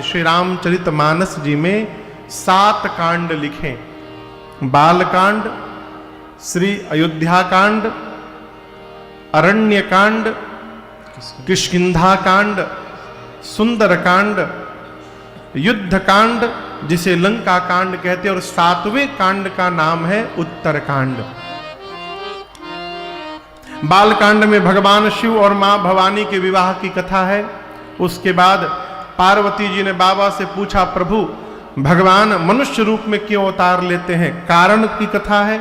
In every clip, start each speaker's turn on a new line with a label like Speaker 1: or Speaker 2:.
Speaker 1: श्री रामचरितमानस जी में 7 कांड लिखे। बाल कांड, श्री अयोध्या कांड, अरण्य कांड, किष्किंधा कांड, सुंदर कांड, युद्ध कांड जिसे लंका कांड कहते हैं, और 7वें कांड का नाम है उत्तर कांड। बाल कांड में भगवान शिव और मां भवानी के विवाह की कथा है। उसके बाद पार्वती जी ने बाबा से पूछा, प्रभु भगवान मनुष्य रूप में क्यों अवतार लेते हैं, कारण की कथा है।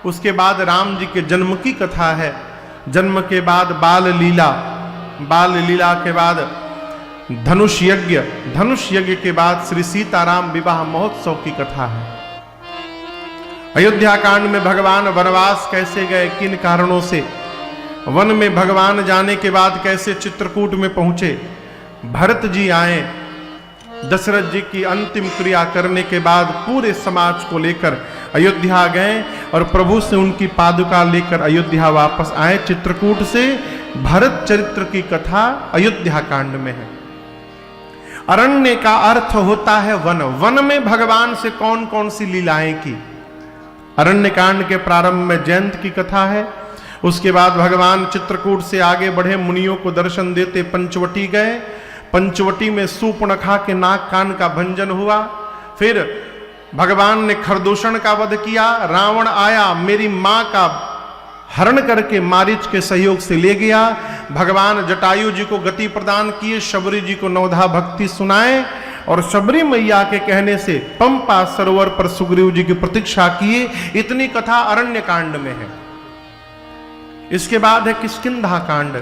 Speaker 1: उसके बाद राम जी के जन्म की कथा है। जन्म के बाद बाल लीला, बाल लीला के बाद धनुष यज्ञ, धनुष यज्ञ के बाद श्री सीताराम विवाह महोत्सव की कथा है। अयोध्या कांड में भगवान वनवास कैसे गए, किन कारणों से, वन में भगवान जाने के बाद कैसे चित्रकूट में पहुंचे, भरत जी आए, दशरथ जी की अंतिम क्रिया करने के बाद पूरे समाज को लेकर अयोध्या गए और प्रभु से उनकी पादुका लेकर अयोध्या वापस आए। चित्रकूट से भरत चरित्र की कथा अयोध्या कांड में है। अरण्य का अर्थ होता है वन। वन में भगवान से कौन कौन सी लीलाएं की। अरण्य कांड के प्रारंभ में जयंत की कथा है। उसके बाद भगवान चित्रकूट से आगे बढ़े, मुनियों को दर्शन देते पंचवटी गए। पंचवटी में सूर्पणखा के नाक कान का भंजन हुआ। फिर भगवान ने खरदूषण का वध किया। रावण आया, मेरी मां का हरण करके मारीच के सहयोग से ले गया। भगवान जटायु जी को गति प्रदान किए, शबरी जी को नवधा भक्ति सुनाए और शबरी मैया के कहने से पंपा सरोवर पर सुग्रीव जी की प्रतीक्षा किए। इतनी कथा अरण्य कांड में है। इसके बाद है किष्किंधा कांड।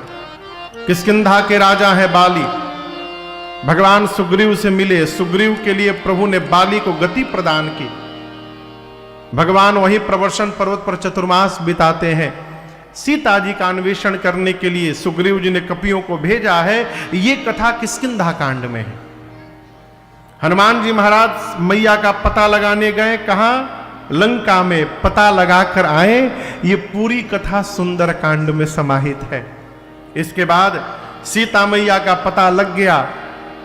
Speaker 1: किष्किंधा के राजा है बाली। भगवान सुग्रीव से मिले, सुग्रीव के लिए प्रभु ने बाली को गति प्रदान की। भगवान वहीं प्रवर्षण पर्वत पर चतुर्मास बिताते हैं। सीता जी का अन्वेषण करने के लिए सुग्रीव जी ने कपियों को भेजा है। ये कथा किष्किंधा कांड में है। हनुमान जी महाराज मैया का पता लगाने गए, कहां, लंका में, पता लगाकर आए। ये पूरी कथा सुंदर कांड में समाहित है। इसके बाद सीता मैया का पता लग गया।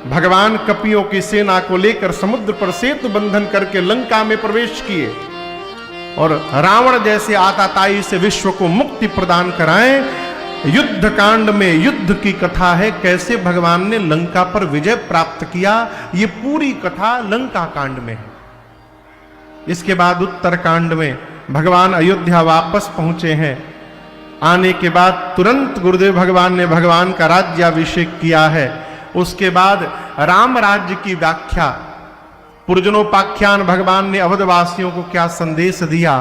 Speaker 1: भगवान कपियों की सेना को लेकर समुद्र पर सेतु बंधन करके लंका में प्रवेश किए और रावण जैसे आताताई से विश्व को मुक्ति प्रदान कराए। युद्ध कांड में युद्ध की कथा है, कैसे भगवान ने लंका पर विजय प्राप्त किया। ये पूरी कथा लंका कांड में है। इसके बाद उत्तर कांड में भगवान अयोध्या वापस पहुंचे हैं। आने के बाद तुरंत गुरुदेव भगवान ने भगवान का राज्याभिषेक किया है। उसके बाद राम राज्य की व्याख्या, पुरजनोपाख्यान भगवान ने अवधवासियों को क्या संदेश दिया।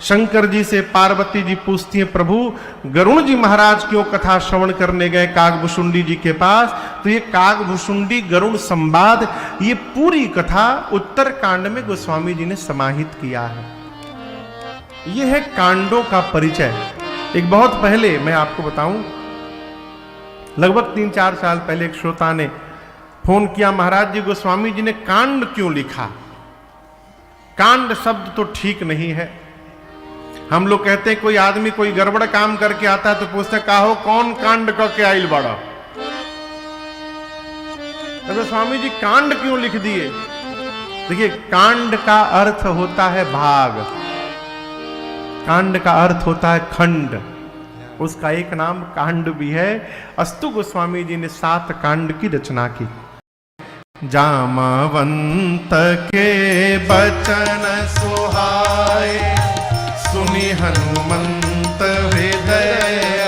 Speaker 1: शंकर जी से पार्वती जी पूछती हैं, प्रभु गरुण जी महाराज क्यों कथा श्रवण करने गए काकभुशुंडी जी के पास। तो ये काकभुशुंडी गरुण संवाद, ये पूरी कथा उत्तर कांड में गोस्वामी जी ने समाहित किया है। ये है कांडों का परिचय। एक बहुत पहले मैं आपको बताऊं, लगभग 3-4 साल पहले एक श्रोता ने फोन किया, महाराज जी गोस्वामी जी ने कांड क्यों लिखा। कांड शब्द तो ठीक नहीं है। हम लोग कहते हैं कोई आदमी कोई गड़बड़ काम करके आता है तो पूछते हैं, कहो कौन कांड करके आइल बड़ा। तो गोस्वामी जी कांड क्यों लिख दिए। देखिए, कांड का अर्थ होता है भाग, कांड का अर्थ होता है खंड। उसका एक नाम कांड भी है। अस्तु गोस्वामी जी ने 7 कांड की रचना की। जामवंत के बचन सुहाए, सुनि हनुमंत हृदय